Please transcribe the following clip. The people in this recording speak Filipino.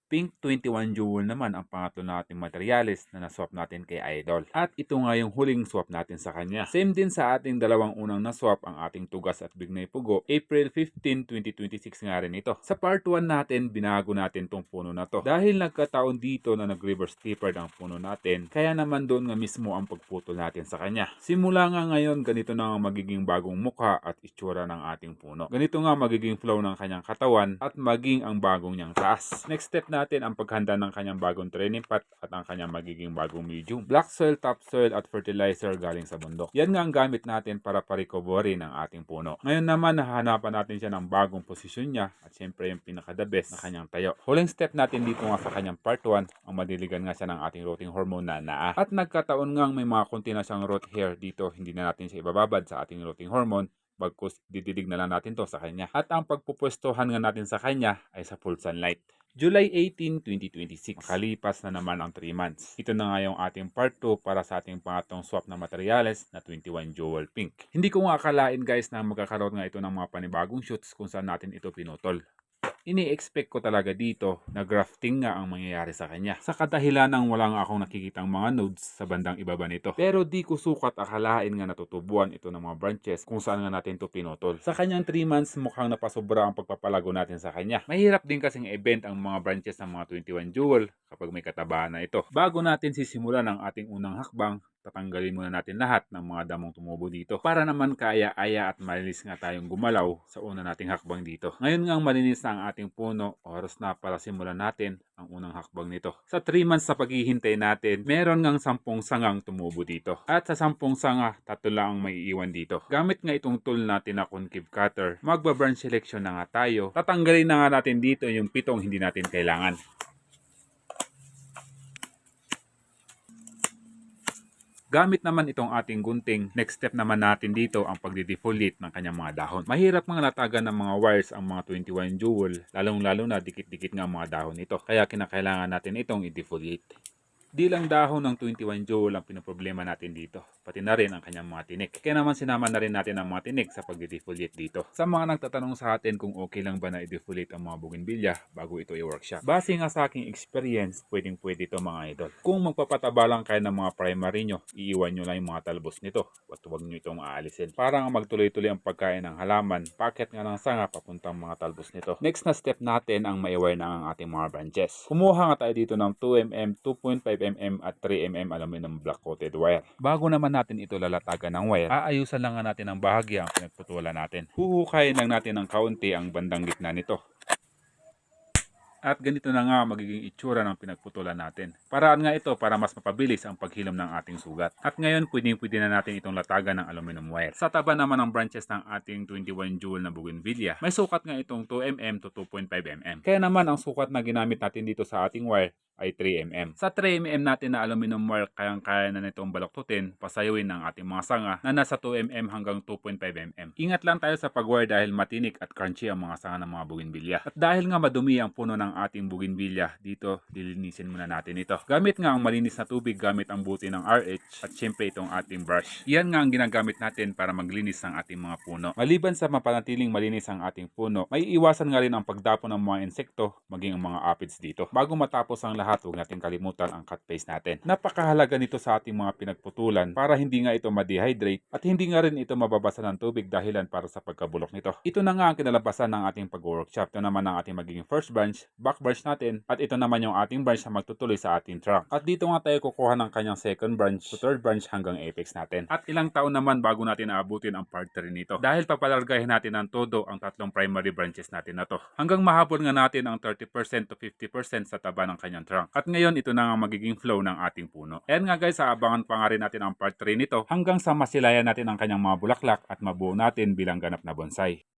Pink 21 Jewel naman ang pangatlo nating materyales na naswap natin kay Idol. At ito nga yung huling swap natin sa kanya. Same din sa ating dalawang unang naswap ang ating tugas at bignay pugo. April 15, 2026 nga rin ito. Sa part 1 natin, binago natin tong puno na to. Dahil nagkataon dito na nag-reverse tapered ang puno natin, kaya naman doon nga mismo ang pagputol natin sa kanya. Simula nga ngayon, ganito na ang magiging bagong mukha at itsura ng ating puno. Ganito nga magiging flow ng kanyang katawan at maging ang bagong niyang taas. Next step natin ang paghanda ng kanyang bagong training pot at ang kanyang magiging bagong medium. Black soil, topsoil at fertilizer galing sa bundok. Yan nga ang gamit natin para pa-recovery ng ating puno. Ngayon naman, nahahanapan natin siya ng bagong posisyon niya at syempre yung pinaka-the best na kanyang tayo. Huling step natin dito nga sa kanyang part 1, ang madiligan nga siya ng ating rooting hormone na naa. At nagkataon nga may mga konti na siyang root hair dito, hindi na natin siya ibababad sa ating rooting hormone. Bagkus dididig na lang natin to sa kanya. At ang pagpupwestuhan nga natin sa kanya ay sa full sunlight. July 18, 2026. Makalipas na naman ang 3 months. Ito na nga yung ating part 2 para sa ating pangatong swap na materyales na 21 Jewel Pink. Hindi ko nga akalain guys na magkakaroon nga ito ng mga panibagong shoots kung saan natin ito pinutol. Ini-expect ko talaga dito na grafting nga ang mangyayari sa kanya. Sa kadahilan ng wala nga akong nakikitang mga nodes sa bandang ibaba nito. Pero di ko sukat akalain nga natutubuan ito ng mga branches kung saan nga natin ito pinutol. Sa kanyang 3 months mukhang napasobra ang pagpapalago natin sa kanya. Mahirap din kasing event ang mga branches ng mga 21 jewel kapag may katabaan na ito. Bago natin sisimulan ang ating unang hakbang, tatanggalin muna natin lahat ng mga damong tumubo dito para naman kaya-aya at malinis nga tayong gumalaw sa una nating hakbang dito. Ngayon nga malinis na ang ating puno, oras na para simulan natin ang unang hakbang nito. Sa 3 months sa paghihintay natin, meron ngang 10 sangang tumubo dito. At sa 10 sanga, 3 lang ang maiiwan dito. Gamit nga itong tool natin na concave cutter, magba-branch selection na nga tayo. Tatanggalin na nga natin dito yung 7 hindi natin kailangan. Gamit naman itong ating gunting, next step naman natin dito ang pagdidefoliate ng kanyang mga dahon. Mahirap mga latagan ng mga wires ang mga 21 jewel, lalong-lalo na dikit-dikit nga ang mga dahon nito. Kaya kinakailangan natin itong i-defoliate. Di lang dahon ng 21 jewel ang pinoproblema natin dito, pati na rin ang kanyang mga tinik. Kaya naman sinama na rin natin ang mga tinik sa pag-defoliate dito. Sa mga nagtatanong sa atin kung okay lang ba na i-defoliate ang mga bougainvillea bago ito i-workshop. Base nga sa aking experience, pwedeng-pwede ito mga idol. Kung magpapataba lang kayo ng mga primary nyo, iiwan nyo lang yung mga talbos nito. Huwag nyo itong aalisin. Para nga magtuloy-tuloy ang pagkain ng halaman, packet nga ng sanga papuntang mga talbos nito. Next na step natin ang ma-wire na ang ating mga branches. Kumuha nga tayo dito ng 2mm, 2.5mm at 3mm aluminum black coated wire. Bago naman natin ito lalatagan ng wire, aayusan lang nga natin ang bahagya ang pinagputulan natin. Huhukayin lang natin ng kaunti ang bandang gitna nito. At ganito na nga magiging itsura ng pinagputulan natin. Paraan nga ito para mas mapabilis ang paghilom ng ating sugat. At ngayon pwede na natin itong latagan ng aluminum wire. Sa taba naman ng branches ng ating 21 jewel na bougainvillea, may sukat nga itong 2mm to 2.5mm. Kaya naman ang sukat na ginamit natin dito sa ating wire ay 3mm. Sa 3mm natin na aluminum wire, kayang-kaya na nitong baloktutin, pasayawin ng ating mga sanga na nasa 2mm hanggang 2.5mm. Ingat lang tayo sa pag-wire dahil matinik at crunchy ang mga sanga ng mga bougainvillea. At dahil nga madumi ang puno ng ating bougainvillea, dito lilinisin muna natin ito. Gamit nga ang malinis na tubig gamit ang buti ng RH at syempre itong ating brush. Yan nga ang ginagamit natin para maglinis ng ating mga puno. Maliban sa mapanatiling malinis ang ating puno, may iwasan nga rin ang pagdapo ng mga insekto maging ang mga aphids dito. Bago matapos ang lahat, huwag natin kalimutan ang cut paste natin. Napakahalaga nito sa ating mga pinagputulan para hindi nga ito ma-dehydrate at hindi nga rin ito mababasa ng tubig dahilan para sa pagkabulok nito. Ito na nga ang kinalabasan ng ating pag-workshop. Ito naman ang ating magiging first branch, back branch natin, at ito naman yung ating branch na magtutuloy sa ating trunk. At dito nga tayo kukuha ng kanyang second branch to third branch hanggang apex natin. At ilang taon naman bago natin aabutin ang part 3 nito. Dahil papalargahin natin ng todo ang tatlong primary branches natin na to. Hanggang mahabol nga natin ang 30% to 50% sa taba ng kanyang trunk. At ngayon, ito na ang magiging flow ng ating puno. Ayan nga guys, aabangan pa nga rin natin ang part 3 nito hanggang sa masilayan natin ang kanyang mga bulaklak at mabuo natin bilang ganap na bonsai.